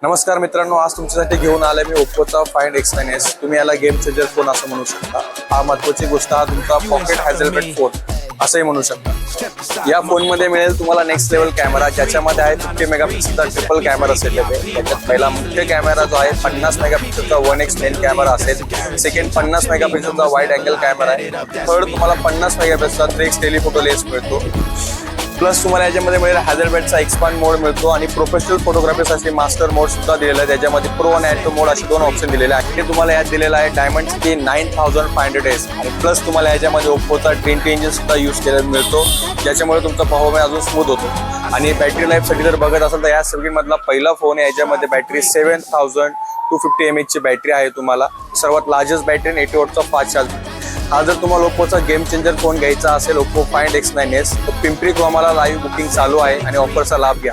नमस्कार मित्रांनो, आज तुमच्यासाठी घेऊन आलोय मी ओप्पोचा फाइंड X9s। तुम्ही याला गेम चेंजर फोन असं म्हणू शकता। हा महत्त्वाची गोष्ट, हा तुमचा पॉकेट हॅझलबेट फोन असंही म्हणू शकता। या फोनमध्ये मिळेल तुम्हाला नेक्स्ट लेवल कॅमेरा, ज्याच्यामध्ये आहे 50 मेगापिक्सलचा ट्रिपल कॅमेरा सेटअप आहे। त्याच्यात पहिला मुख्य कॅमेरा जो आहे 50 मेगापिक्सलचा 1x मेन कॅमेरा असेल। सेकंड 50 मेगापिक्सलचा वाईड अँगल कॅमेरा आहे। थर्ड तुम्हाला 50 मेगापिक्सलचा 3x टेलीफोटो लेन्स मिळतो। प्लस तुम्हाला याच्यामध्ये मिळेल हॅझलबेटचा एक्सपांड मोड मिळतो आणि प्रोफेशनल फोटोग्राफीसाठी मास्टर मोड सुद्धा दिलेला आहे। त्याच्यामध्ये प्रो आणि ॲटो मोड असे दोन ऑप्शन दिलेले आहेत। हे तुम्हाला यात दिलेला आहे डायमंड सिटी 9500S आणि प्लस तुम्हाला याच्यामध्ये ओप्पोचा 20 इंजिन सुद्धा यूज केलेला मिळतो, ज्याच्यामुळे तुमचा परफॉर्मन्स अजून स्मूथ होतो। आणि बॅटरी लाईफसाठी जर बघत असाल तर या सगळीमधला पहिला फोन आहे। याच्यामध्ये बॅटरी 7250 mAh ची बॅटरी आहे। तुम्हाला सर्वात लार्जेस्ट बॅटरी 80 वॉटचा फास्ट चार्ज। हा जर तुम्हाला ओप्पोचा गेम चेंजर फोन घ्यायचा असेल, ओप्पो फाइंड X9s, तर पिंपरी क्रोमाला लाईव्ह बुकिंग चालू आहे आणि ऑफरचा लाभ घ्या।